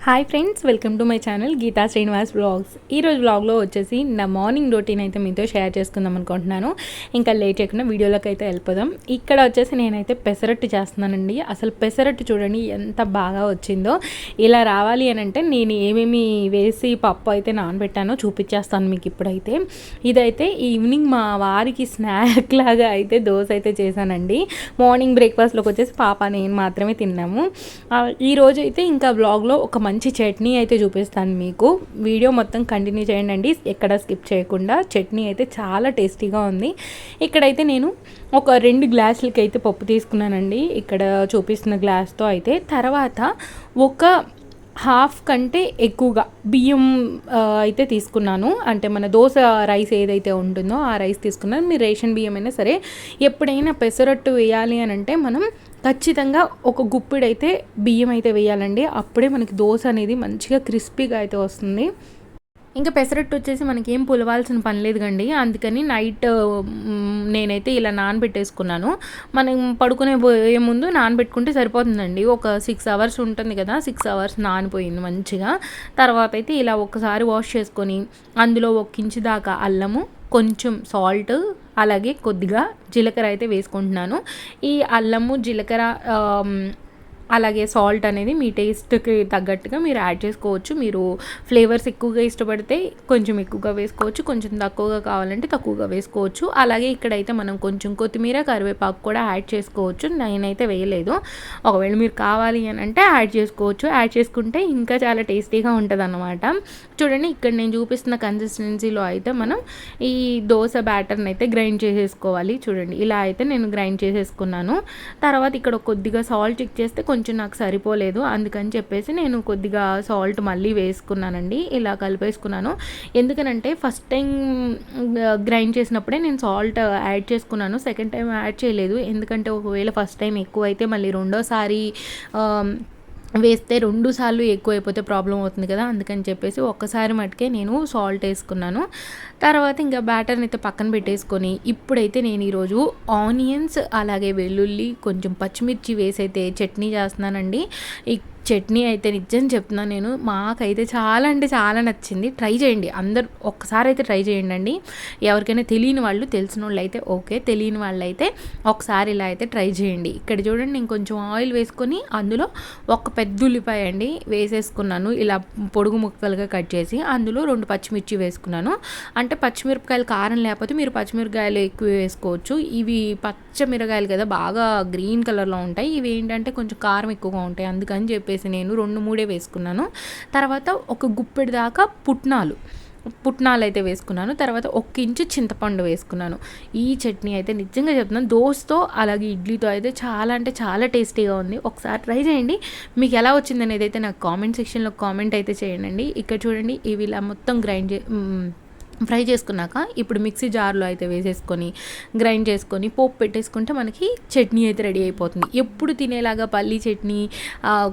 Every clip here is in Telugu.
Hi friends, welcome to my channel Geetha Srinivas vlogs. ఈరోజు వ్లాగ్లో వచ్చేసి నా మార్నింగ్ రొటీన్ అయితే మీతో షేర్ చేసుకుందాం అనుకుంటున్నాను. ఇంకా లేట్ చేయకుండా వీడియోలోకి అయితే వెళ్ళిపోదాం. ఇక్కడ వచ్చేసి నేనైతే పెసరట్టు చేస్తున్నానండి. అసలు పెసరట్టు చూడండి ఎంత బాగా వచ్చిందో. ఇలా రావాలి అని అంటే నేను ఏమేమి వేసి పప్పు అయితే నానబెట్టానో చూపించేస్తాను మీకు ఇప్పుడైతే. ఇదైతే ఈవినింగ్ మా వారికి స్నాక్ లాగా అయితే దోశ అయితే చేశానండి. మార్నింగ్ బ్రేక్ఫాస్ట్లోకి వచ్చేసి పాప నేను మాత్రమే తిన్నాము. ఈరోజు అయితే ఇంకా వ్లాగ్లో ఒక మంచి చట్నీ అయితే చూపిస్తాను మీకు. వీడియో మొత్తం కంటిన్యూ చేయండి, ఎక్కడ స్కిప్ చేయకుండా. చట్నీ అయితే చాలా టేస్టీగా ఉంది. ఇక్కడైతే నేను ఒక 2 గ్లాసులకి అయితే పప్పు తీసుకున్నానండి, ఇక్కడ చూపిస్తున్న గ్లాస్తో అయితే. తర్వాత ఒక హాఫ్ కంటే ఎక్కువగా బియ్యం అయితే తీసుకున్నాను. అంటే మన దోశ రైస్ ఏదైతే ఉంటుందో ఆ రైస్ తీసుకున్నాను. మీరు రేషన్ బియ్యం అయినా సరే. ఎప్పుడైనా పెసరట్టు వేయాలి అని అంటే మనం ఖచ్చితంగా ఒక గుప్పిడైతే బియ్యం అయితే వేయాలండి. అప్పుడే మనకి దోశ అనేది మంచిగా క్రిస్పీగా అయితే వస్తుంది. ఇంకా పెసరట్టు వచ్చేసి మనకి ఏం పులవాల్సిన పని లేదు కండి. అందుకని నైట్ నేనైతే ఇలా నానబెట్టేసుకున్నాను. మనం పడుకునే పోయే ముందు నానబెట్టుకుంటే సరిపోతుందండి. ఒక 6 అవర్స్ ఉంటుంది కదా, 6 అవర్స్ నానిపోయింది మంచిగా. తర్వాత అయితే ఇలా ఒక్కసారి వాష్ చేసుకొని అందులో 1 ఇంచు దాకా అల్లము, కొంచెం సాల్ట్, అలాగే కొద్దిగా జీలకర్ర అయితే వేసుకుంటున్నాను. ఈ అల్లము, జీలకర్ర అలాగే సాల్ట్ అనేది మీ టేస్ట్కి తగ్గట్టుగా మీరు యాడ్ చేసుకోవచ్చు. మీరు ఫ్లేవర్స్ ఎక్కువగా ఇష్టపడితే కొంచెం ఎక్కువగా వేసుకోవచ్చు, కొంచెం తక్కువగా కావాలంటే తక్కువగా వేసుకోవచ్చు. అలాగే ఇక్కడైతే మనం కొంచెం కొత్తిమీర, కరివేపాకు కూడా యాడ్ చేసుకోవచ్చు. నేనైతే వేయలేదు. ఒకవేళ మీరు కావాలి అని అంటే యాడ్ చేసుకోవచ్చు. యాడ్ చేసుకుంటే ఇంకా చాలా టేస్టీగా ఉంటుంది అన్నమాట. చూడండి, ఇక్కడ నేను చూపిస్తున్న కన్సిస్టెన్సీలో అయితే మనం ఈ దోశ బ్యాటర్ని అయితే గ్రైండ్ చేసేసుకోవాలి. చూడండి, ఇలా అయితే నేను గ్రైండ్ చేసేసుకున్నాను. తర్వాత ఇక్కడ కొద్దిగా సాల్ట్ చెక్ చేస్తే కొంచెం నాకు సరిపోలేదు, అందుకని చెప్పేసి నేను కొద్దిగా సాల్ట్ మళ్ళీ వేసుకున్నానండి. ఇలా కలిపేసుకున్నాను. ఎందుకనంటే ఫస్ట్ టైం గ్రైండ్ చేసినప్పుడే నేను సాల్ట్ యాడ్ చేసుకున్నాను, సెకండ్ టైం యాడ్ చేయలేదు. ఎందుకంటే ఒకవేళ ఫస్ట్ టైం ఎక్కువ అయితే మళ్ళీ రెండోసారి వేస్తే 2 సార్లు ఎక్కువ అయిపోతే ప్రాబ్లం అవుతుంది కదా, అందుకని చెప్పేసి ఒక్కసారి మటుకే నేను సాల్ట్ వేసుకున్నాను. తర్వాత ఇంకా బ్యాటర్ని అయితే పక్కన పెట్టేసుకొని ఇప్పుడైతే నేను ఈరోజు ఆనియన్స్, అలాగే వెల్లుల్లి, కొంచెం పచ్చిమిర్చి వేసి అయితే చట్నీ చేస్తున్నానండి. ఈ చట్నీ అయితే నిజం చెప్తున్నాను, నేను మాకైతే చాలా అంటే చాలా నచ్చింది. ట్రై చేయండి, అందరు ఒక్కసారి అయితే ట్రై చేయండి అండి. ఎవరికైనా తెలియని వాళ్ళు, తెలిసిన వాళ్ళు అయితే ఓకే, తెలియని వాళ్ళు అయితే ఒకసారి ఇలా అయితే ట్రై చేయండి. ఇక్కడ చూడండి, నేను కొంచెం ఆయిల్ వేసుకొని అందులో ఒక పెద్ద ఉల్లిపాయ అండి వేసేసుకున్నాను, ఇలా పొడుగు ముక్కలుగా కట్ చేసి. అందులో 2 పచ్చిమిర్చి వేసుకున్నాను. అంటే పచ్చిమిరపకాయలు కారం లేకపోతే మీరు పచ్చిమిరపకాయలు ఎక్కువ వేసుకోవచ్చు. ఇవి పచ్చమిరకాయలు కదా, బాగా గ్రీన్ కలర్లో ఉంటాయి. ఇవి ఏంటంటే కొంచెం కారం ఎక్కువగా ఉంటాయి, అందుకని చెప్పేసి నేను 2-3 వేసుకున్నాను. తర్వాత ఒక గుప్పెడు దాకా పుట్నాలు అయితే వేసుకున్నాను. తర్వాత 1 ఇంచు చింతపండు వేసుకున్నాను. ఈ చట్నీ అయితే నిజంగా చెప్తున్నాను, దోశతో అలాగే ఇడ్లీతో అయితే చాలా అంటే చాలా టేస్టీగా ఉంది. ఒకసారి ట్రై చేయండి. మీకు ఎలా వచ్చింది అనేది అయితే నాకు కామెంట్ సెక్షన్లో కామెంట్ అయితే చేయండి. ఇక్కడ చూడండి, ఇవి ఇలా మొత్తం ఫ్రై చేసుకున్నాక ఇప్పుడు మిక్సీ జార్లో అయితే వేసేసుకొని గ్రైండ్ చేసుకొని పోపు పెట్టేసుకుంటే మనకి చట్నీ అయితే రెడీ అయిపోతుంది. ఎప్పుడు తినేలాగా పల్లీ చట్నీ,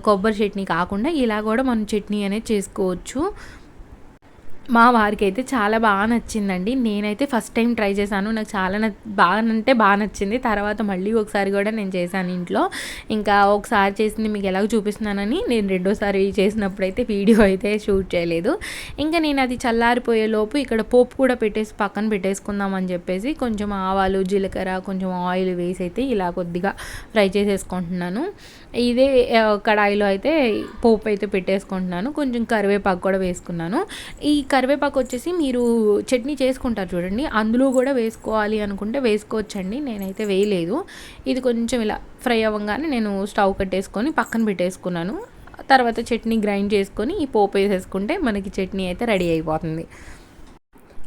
కొబ్బరి చట్నీ కాకుండా ఇలా కూడా మనం చట్నీ అనేది చేసుకోవచ్చు. మా వారికి అయితే చాలా బాగా నచ్చిందండి. నేనైతే ఫస్ట్ టైం ట్రై చేశాను, నాకు చాలా బాగా నచ్చింది. తర్వాత మళ్ళీ ఒకసారి కూడా నేను చేశాను ఇంట్లో. ఇంకా ఒకసారి చేసింది మీకు ఎలాగో చూపిస్తున్నానని నేను రెండోసారి చేసినప్పుడు అయితే వీడియో అయితే షూట్ చేయలేదు. ఇంకా నేను అది చల్లారిపోయేలోపు ఇక్కడ పోపు కూడా పక్కన పెట్టేసుకుందామని చెప్పేసి కొంచెం ఆవాలు, జీలకర్ర, కొంచెం ఆయిల్ వేసి అయితే ఇలా కొద్దిగా ఫ్రై చేసేసుకుంటున్నాను. ఇదే కడాయిలో అయితే పోపు అయితే పెట్టేసుకుంటున్నాను. కొంచెం కరివేపాకు కూడా వేసుకున్నాను. ఈ కరివేపాకు వచ్చేసి మీరు చట్నీ చేసుకుంటారు చూడండి, అందులో కూడా వేసుకోవాలి అనుకుంటే వేసుకోవచ్చండి. నేనైతే వేయలేదు. ఇది కొంచెం ఇలా ఫ్రై అవ్వగానే నేను స్టవ్ కట్టేసుకొని పక్కన పెట్టేసుకున్నాను. తర్వాత చట్నీ గ్రైండ్ చేసుకొని ఈ పోపు వేసేసుకుంటే మనకి చట్నీ అయితే రెడీ అయిపోతుంది.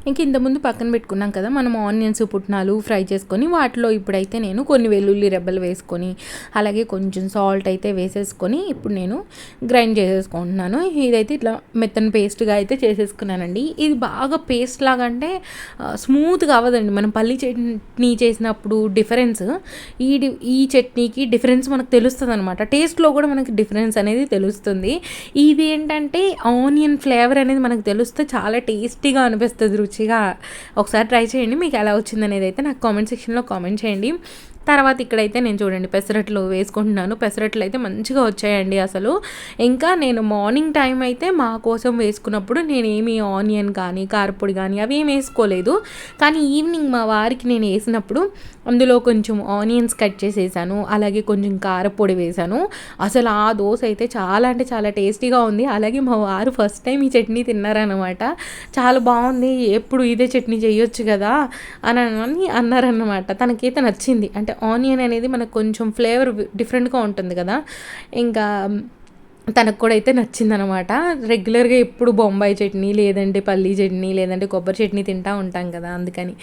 ఇంక ఇంతకుముందు పక్కన పెట్టుకున్నాం కదా మనం ఆనియన్స్, పుట్నాలు ఫ్రై చేసుకొని వాటిలో ఇప్పుడైతే నేను కొన్ని వెల్లుల్లి రెబ్బలు వేసుకొని అలాగే కొంచెం సాల్ట్ అయితే వేసేసుకొని ఇప్పుడు నేను గ్రైండ్ చేసేసుకుంటున్నాను. ఇదైతే ఇట్లా మెత్తని పేస్ట్గా అయితే చేసేసుకున్నానండి. ఇది బాగా పేస్ట్ లాగా అంటే స్మూత్గా అవ్వదండి. మనం పల్లి చట్నీ చేసినప్పుడు డిఫరెన్స్ ఈ చట్నీకి డిఫరెన్స్ మనకు తెలుస్తుంది అనమాట. టేస్ట్లో కూడా మనకి డిఫరెన్స్ అనేది తెలుస్తుంది. ఇది ఏంటంటే ఆనియన్ ఫ్లేవర్ అనేది మనకు తెలుస్తే చాలా టేస్టీగా అనిపిస్తుంది, రుచిగా. ఒకసారి ట్రై చేయండి, మీకు ఎలా వచ్చింది అనేది అయితే నాకు కామెంట్ సెక్షన్లో కామెంట్ చేయండి. తర్వాత ఇక్కడైతే నేను చూడండి పెసరట్లు వేసుకుంటున్నాను. పెసరట్లు అయితే మంచిగా వచ్చాయండి అసలు. ఇంకా నేను మార్నింగ్ టైం అయితే మా కోసం వేసుకున్నప్పుడు నేనేమి ఆనియన్ కానీ కారపొడి కానీ అవి ఏమి వేసుకోలేదు. కానీ ఈవినింగ్ మా వారికి నేను వేసినప్పుడు అందులో కొంచెం ఆనియన్స్ కట్ చేసేసాను, అలాగే కొంచెం కారపొడి వేసాను. అసలు ఆ దోశ అయితే చాలా అంటే చాలా టేస్టీగా ఉంది. అలాగే మా వారు ఫస్ట్ టైం ఈ చట్నీ తిన్నారనమాట. చాలా బాగుంది, ఎప్పుడు ఇదే చట్నీ చేయొచ్చు కదా అని అన్నారన్నమాట. తనకైతే నచ్చింది. అంటే ఆనియన్ అనేది మనకు కొంచెం ఫ్లేవర్ డిఫరెంట్గా ఉంటుంది కదా, ఇంకా తనకు కూడా అయితే నచ్చిందనమాట. రెగ్యులర్గా ఎప్పుడు బొంబాయి చట్నీ లేదంటే పల్లీ చట్నీ లేదంటే కొబ్బరి చట్నీ తింటూ ఉంటాం కదా, అందుకని.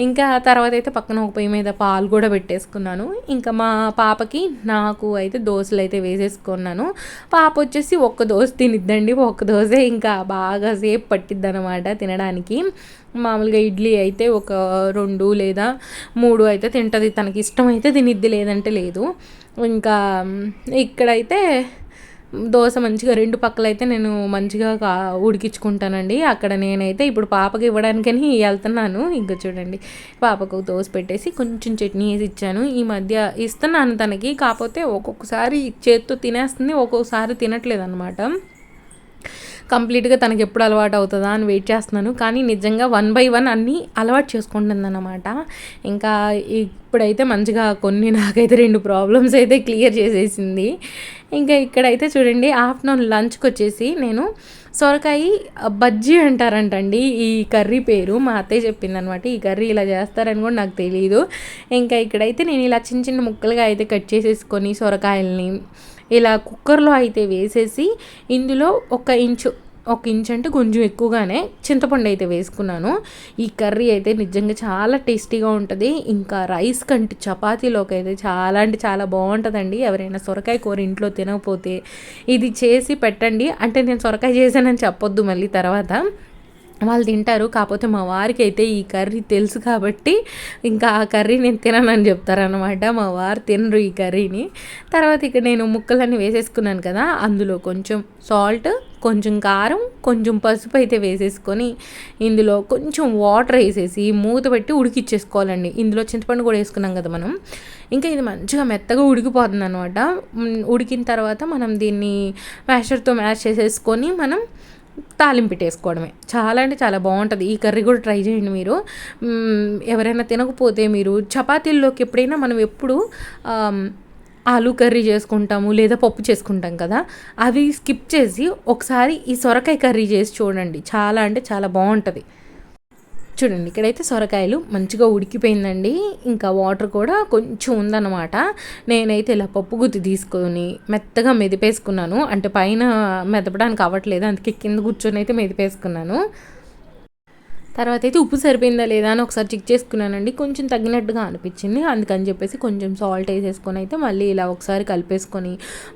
ఇంకా తర్వాత అయితే పక్కన ఒక పొయ్యి మీద పాలు కూడా పెట్టేసుకున్నాను. ఇంకా మా పాపకి నాకు అయితే దోశలు అయితే వేసేసుకున్నాను. పాప వచ్చేసి ఒక్క దోశ తినిద్దండి, ఒక్క దోశ ఇంకా బాగా సేపు పట్టిద్ది అనమాట తినడానికి. మామూలుగా ఇడ్లీ అయితే ఒక 2 లేదా 3 అయితే తింటుంది, తనకి ఇష్టమైతే తినిద్ది, లేదంటే లేదు. ఇంకా ఇక్కడైతే దోశ మంచిగా 2 పక్కలైతే నేను మంచిగా ఉడికించుకుంటానండి. అక్కడ నేనైతే ఇప్పుడు పాపకి ఇవ్వడానికని వెళ్తున్నాను. ఇంకా చూడండి, పాపకు దోశ పెట్టేసి కొంచెం చట్నీ వేసి ఇచ్చాను. ఈ మధ్య ఇస్తున్నాను తనకి, కాకపోతే ఒక్కొక్కసారి చేత్తో తినేస్తుంది, ఒక్కొక్కసారి తినట్లేదు అనమాట. కంప్లీట్గా తనకి ఎప్పుడు అలవాటు అవుతుందా అని వెయిట్ చేస్తున్నాను. కానీ నిజంగా 1 బై 1 అన్నీ అలవాటు చేసుకుంటుందన్నమాట. ఇంకా ఇప్పుడైతే మంచిగా కొన్ని నాకైతే 2 ప్రాబ్లమ్స్ అయితే క్లియర్ చేసేసింది. ఇంకా ఇక్కడైతే చూడండి, ఆఫ్టర్నూన్ లంచ్కి వచ్చేసి నేను సొరకాయ బజ్జీ అంటారంటండి ఈ కర్రీ పేరు. మా అత్తయ్య చెప్పింది అనమాట. ఈ కర్రీ ఇలా చేస్తారని కూడా నాకు తెలియదు. ఇంకా ఇక్కడైతే నేను ఇలా చిన్న చిన్న ముక్కలుగా అయితే కట్ చేసేసుకొని సొరకాయల్ని ఇలా కుక్కర్లో అయితే వేసేసి ఇందులో 1 ఇంచ్ అంటే కొంచెం ఎక్కువగానే చింతపండు అయితే వేసుకున్నాను. ఈ కర్రీ అయితే నిజంగా చాలా టేస్టీగా ఉంటుంది. ఇంకా రైస్ కంటే చపాతీలోకి అయితే చాలా అంటే చాలా బాగుంటుందండి. ఎవరైనా సొరకాయ కూర ఇంట్లో తినకపోతే ఇది చేసి పెట్టండి. అంటే నేను సొరకాయ చేశానని చెప్పొద్దు మళ్ళీ తర్వాత, వాళ్ళు తింటారు. కాకపోతే మా వారికి అయితే ఈ కర్రీ తెలుసు కాబట్టి ఇంకా ఆ కర్రీ నేను తిననని చెప్తారనమాట. మా వారు తినరు ఈ కర్రీని. తర్వాత ఇక్కడ నేను ముక్కలన్నీ వేసేసుకున్నాను కదా, అందులో కొంచెం సాల్ట్, కొంచెం కారం, కొంచెం పసుపు అయితే వేసేసుకొని ఇందులో కొంచెం వాటర్ వేసేసి మూత పెట్టి ఉడికిచ్చేసుకోవాలండి. ఇందులో చింతపండు కూడా వేసుకున్నాం కదా మనం. ఇంకా ఇది మంచిగా మెత్తగా ఉడికిపోతుంది అనమాట. ఉడికిన తర్వాత మనం దీన్ని మ్యాషర్తో మ్యాష్ చేసేసుకొని మనం తాలింపు పెట్టేసుకోవడమే. చాలా అంటే చాలా బాగుంటుంది. ఈ కర్రీ కూడా ట్రై చేయండి మీరు. ఎవరైనా తినకపోతే మీరు చపాతీల్లోకి ఎప్పుడైనా మనం ఎప్పుడు ఆలు కర్రీ చేసుకుంటాము లేదా పప్పు చేసుకుంటాం కదా, అవి స్కిప్ చేసి ఒకసారి ఈ సొరకాయ కర్రీ చేసి చూడండి. చాలా అంటే చాలా బాగుంటుంది. చూడండి, ఇక్కడైతే సొరకాయలు మంచిగా ఉడికిపోయిందండి. ఇంకా వాటర్ కూడా కొంచెం ఉందన్నమాట. నేనైతే ఇలా పప్పు గుత్తి తీసుకొని మెత్తగా మెదిపేసుకున్నాను. అంటే పైన మెదపడానికి అవ్వట్లేదు, అందుకే కింద కూర్చొని అయితే మెదిపేసుకున్నాను. తర్వాత అయితే ఉప్పు సరిపోయిందా లేదా అని ఒకసారి చెక్ చేసుకున్నానండి. కొంచెం తగ్గినట్టుగా అనిపించింది, అందుకని చెప్పేసి కొంచెం సాల్ట్ వేసేసుకొని అయితే మళ్ళీ ఇలా ఒకసారి కలిపేసుకొని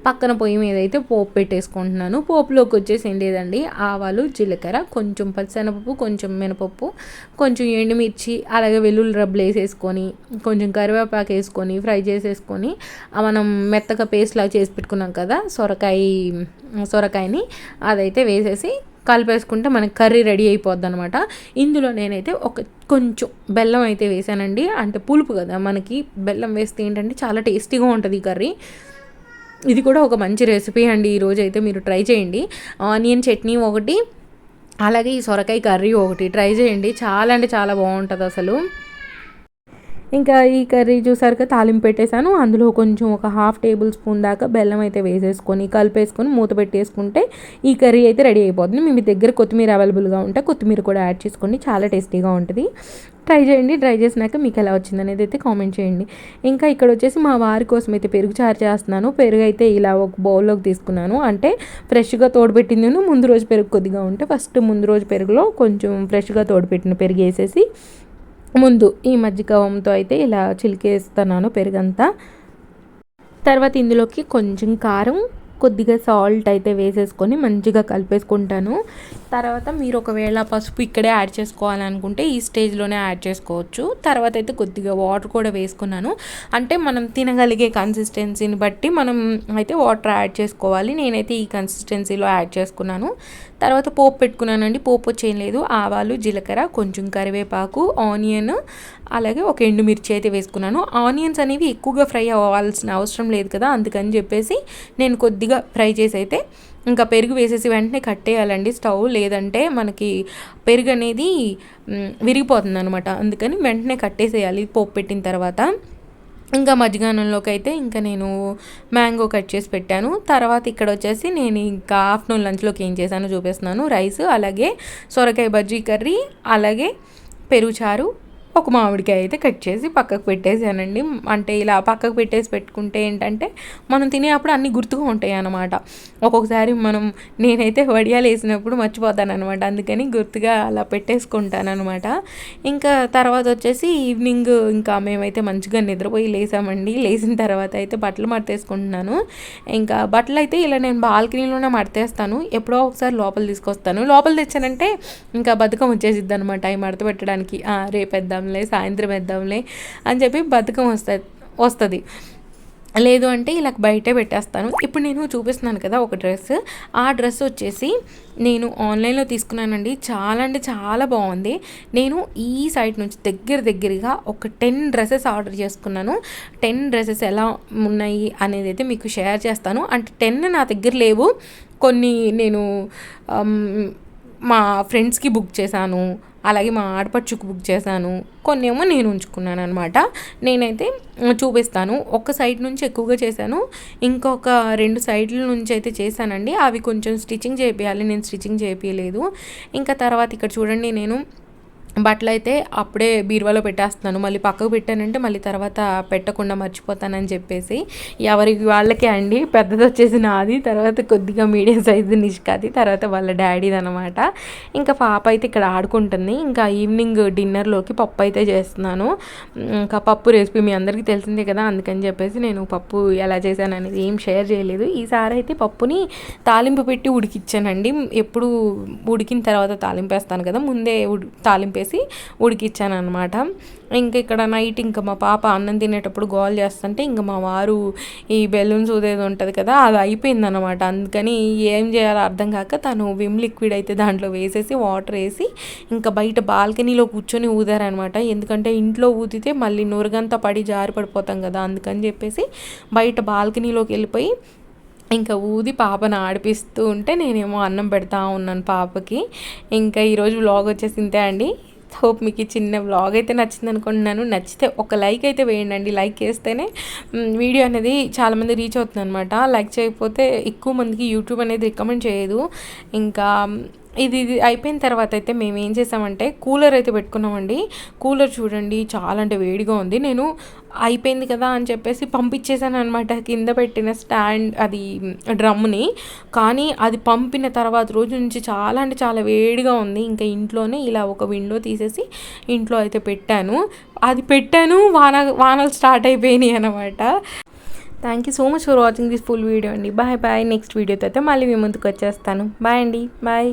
పక్కన పొయ్యి మీద అయితే పోపు పెట్టేసుకుంటున్నాను. పోపులోకి వచ్చేసి ఏం లేదండి, ఆవాలు, జీలకర్ర, కొంచెం పచ్చిశనగపప్పు, కొంచెం మినపప్పు, కొంచెం ఎండుమిర్చి, అలాగే వెల్లుల్లి రబ్బలు వేసేసుకొని కొంచెం కరివేపాకు వేసుకొని ఫ్రై చేసేసుకొని మనం మెత్తగా పేస్ట్లా చేసి పెట్టుకున్నాం కదా సొరకాయని అదైతే వేసేసి కలిపేసుకుంటే మనకి కర్రీ రెడీ అయిపోద్ది అనమాట. ఇందులో నేనైతే కొంచెం బెల్లం అయితే వేసానండి. అంటే పులుపు కదా, మనకి బెల్లం వేస్తే ఏంటంటే చాలా టేస్టీగా ఉంటుంది ఈ కర్రీ. ఇది కూడా ఒక మంచి రెసిపీ అండి. ఈరోజు అయితే మీరు ట్రై చేయండి. ఆనియన్ చట్నీ ఒకటి, అలాగే ఈ సొరకాయ కర్రీ ఒకటి ట్రై చేయండి. చాలా అంటే చాలా బాగుంటుంది అసలు. ఇంకా ఈ కర్రీ చూసారుగా తాలింపు పెట్టేశాను. అందులో కొంచెం ఒక 1/2 టేబుల్ స్పూన్ దాకా బెల్లం అయితే వేసేసుకొని కలిపేసుకొని మూత పెట్టేసుకుంటే ఈ కర్రీ అయితే రెడీ అయిపోతుంది. మీ దగ్గర కొత్తిమీర అవైలబుల్గా ఉంటే కొత్తిమీర కూడా యాడ్ చేసుకోండి, చాలా టేస్టీగా ఉంటుంది. ట్రై చేయండి. ట్రై చేసినాక మీకు ఎలా వచ్చింది అనేది అయితే కామెంట్ చేయండి. ఇంకా ఇక్కడ వచ్చేసి మా వారి కోసం అయితే పెరుగు చారు చేస్తున్నాను. పెరుగు అయితే ఇలా ఒక బౌల్లోకి తీసుకున్నాను. అంటే ఫ్రెష్గా తోడుపెట్టింది, ముందు రోజు పెరుగు కొద్దిగా ఉంటే ఫస్ట్ ముందు రోజు పెరుగులో కొంచెం ఫ్రెష్గా తోడుపెట్టిన పెరుగు వేసేసి ముందు ఈ మజ్జిగంతో అయితే ఇలా చిలికేస్తున్నాను పెరుగంతా. తర్వాత ఇందులోకి కొంచెం కారం, కొద్దిగా సాల్ట్ అయితే వేసేసుకొని మంచిగా కలిపేసుకుంటాను. తర్వాత మీరు ఒకవేళ పసుపు ఇక్కడే యాడ్ చేసుకోవాలనుకుంటే ఈ స్టేజ్లోనే యాడ్ చేసుకోవచ్చు. తర్వాత అయితే కొద్దిగా వాటర్ కూడా వేసుకున్నాను. అంటే మనం తినగలిగే కన్సిస్టెన్సీని బట్టి మనం అయితే వాటర్ యాడ్ చేసుకోవాలి. నేనైతే ఈ కన్సిస్టెన్సీలో యాడ్ చేసుకున్నాను. తర్వాత పోపు పెట్టుకున్నానండి. పోపు వచ్చేం లేదు, ఆవాలు, జీలకర్ర, కొంచెం కరివేపాకు, ఆనియన్, అలాగే ఒక ఎండుమిర్చి అయితే వేసుకున్నాను. ఆనియన్స్ అనేవి ఎక్కువగా ఫ్రై అవ్వాల్సిన అవసరం లేదు కదా, అందుకని చెప్పేసి నేను కొద్దిగా ఫ్రై చేసి అయితే ఇంకా పెరుగు వేసేసి వెంటనే కట్టేయాలండి స్టవ్, లేదంటే మనకి పెరుగు అనేది విరిగిపోతుంది అనమాట. అందుకని వెంటనే కట్టేసేయాలి పోపు పెట్టిన తర్వాత. ఇంకా మధ్యాహ్నంలోకి అయితే ఇంకా నేను మ్యాంగో కట్ చేసి పెట్టాను. తర్వాత ఇక్కడ వచ్చేసి నేను ఇంకా ఆఫ్టర్నూన్ లంచ్లోకి ఏం చేశానో చూపిస్తున్నాను. రైస్, అలాగే సొరకాయ బజ్జీ కర్రీ, అలాగే పెరుగు చారు, ఒక మామిడికాయ అయితే కట్ చేసి పక్కకు పెట్టేసానండి. అంటే ఇలా పక్కకు పెట్టేసి పెట్టుకుంటే ఏంటంటే మనం తినేటప్పుడు అన్నీ గుర్తుగా ఉంటాయి అన్నమాట. ఒక్కొక్కసారి నేనైతే వడియాలు వేసినప్పుడు మర్చిపోతాను అనమాట, అందుకని గుర్తుగా అలా పెట్టేసుకుంటాను అనమాట. ఇంకా తర్వాత వచ్చేసి ఈవినింగ్ ఇంకా మేమైతే మంచిగా నిద్రపోయి లేసామండి. లేచిన తర్వాత అయితే బట్టలు మడతేసుకుంటున్నాను. ఇంకా బట్టలు అయితే ఇలా నేను బాల్కనీలోనే మడతేస్తాను, ఎప్పుడో ఒకసారి లోపల తీసుకొస్తాను. లోపల తెచ్చానంటే ఇంకా బతుకం వచ్చేసిద్ది అనమాట అవి మడత పెట్టడానికి. రేపేద్దాం, సాయంత్రం వేద్దాంలే అని చెప్పి బద్ధకం వస్తుంది. లేదు అంటే ఇలా బయటే పెట్టేస్తాను. ఇప్పుడు నేను చూపిస్తున్నాను కదా ఒక డ్రెస్, ఆ డ్రెస్ వచ్చేసి నేను ఆన్లైన్లో తీసుకున్నానండి. చాలా అంటే చాలా బాగుంది. నేను ఈ సైట్ నుంచి దగ్గరగా ఒక 10 డ్రెస్సెస్ ఆర్డర్ చేసుకున్నాను. 10 డ్రెస్సెస్ ఎలా ఉన్నాయి అనేది అయితే మీకు షేర్ చేస్తాను. అంటే 10 నా దగ్గర లేవు, కొన్ని నేను మా ఫ్రెండ్స్కి బుక్ చేశాను, అలాగే మా ఆడపడుచుకు బుక్ చేశాను, కొన్ని ఏమో నేను ఉంచుకున్నాను అనమాట. నేనైతే చూపిస్తాను. ఒక సైడ్ నుంచి ఎక్కువగా చేశాను, ఇంకొక 2 సైడ్ల నుంచి అయితే చేశానండి. అవి కొంచెం స్టిచ్చింగ్ చేయించాలి, నేను స్టిచ్చింగ్ చేయించలేదు. ఇంకా తర్వాత ఇక్కడ చూడండి, నేను బట్టలు అయితే అప్పుడే బీరువాలో పెట్టేస్తున్నాను. మళ్ళీ పక్కకు పెట్టానంటే మళ్ళీ తర్వాత పెట్టకుండా మర్చిపోతానని చెప్పేసి ఎవరికి వాళ్ళకే అండి. పెద్దది వచ్చేసి నాది, తర్వాత కొద్దిగా మీడియం సైజు నిష్కాది, తర్వాత వాళ్ళ డాడీది అనమాట. ఇంకా పాప అయితే ఇక్కడ ఆడుకుంటుంది. ఇంకా ఈవినింగ్ డిన్నర్లోకి పప్పు అయితే చేస్తున్నాను. ఇంకా పప్పు రెసిపీ మీ అందరికీ తెలిసిందే కదా, అందుకని చెప్పేసి నేను పప్పు ఎలా చేశాను అనేది ఏం షేర్ చేయలేదు. ఈసారి అయితే పప్పుని తాలింపు పెట్టి ఉడికిచ్చానండి. ఎప్పుడు ఉడికిన తర్వాత తాలింపు వేస్తాను కదా, ముందే తాలింపేసి ఉడికిచ్చాను అనమాట. ఇంకా ఇక్కడ నైట్ ఇంకా మా పాప అన్నం తినేటప్పుడు గోల్ చేస్తుంటే ఇంకా మా వారు ఈ బెలూన్స్ ఊదేది ఉంటుంది కదా, అది అయిపోయిందనమాట. అందుకని ఏం చేయాలో అర్థం కాక తను విమ్ లిక్విడ్ అయితే దాంట్లో వేసేసి వాటర్ వేసి ఇంకా బయట బాల్కనీలో కూర్చొని ఊదారనమాట. ఎందుకంటే ఇంట్లో ఊదితే మళ్ళీ నురగంతా పడి జారి పడిపోతాం కదా, అందుకని చెప్పేసి బయట బాల్కనీలోకి వెళ్ళిపోయి ఇంకా ఊది పాపను ఆడిపిస్తూ ఉంటే నేనేమో అన్నం పెడతా ఉన్నాను పాపకి. ఇంకా ఈరోజు వ్లాగ్ వచ్చేసి ఇంతే అండి. హోప్ మీకు ఈ చిన్న వ్లాగ్ అయితే నచ్చింది అనుకుంటున్నాను. నచ్చితే ఒక లైక్ అయితే వేయండి. లైక్ చేస్తేనే వీడియో అనేది చాలామంది రీచ్ అవుతుంది అనమాట. లైక్ చేయకపోతే ఎక్కువ మందికి యూట్యూబ్ అనేది రికమెండ్ చేయదు. ఇంకా ఇది అయిపోయిన తర్వాత అయితే మేము ఏం చేసామంటే కూలర్ అయితే పెట్టుకున్నామండి. కూలర్ చూడండి చాలా అంటే వేడిగా ఉంది. నేను అయిపోయింది కదా అని చెప్పేసి పంపించేసాను అనమాట కింద పెట్టిన స్టాండ్ అది డ్రమ్ని. కానీ అది పంపిన తర్వాత రోజు నుంచి చాలా అంటే చాలా వేడిగా ఉంది. ఇంకా ఇంట్లోనే ఇలా ఒక విండో తీసేసి ఇంట్లో అయితే పెట్టాను. వానలు స్టార్ట్ అయిపోయినాయి అనమాట. Thank you so much for watching this full video అండి. బాయ్. నెక్స్ట్ వీడియోతో అయితే మళ్ళీ మీ ముందుకు వచ్చేస్తాను. బాయ్ అండి. బాయ్.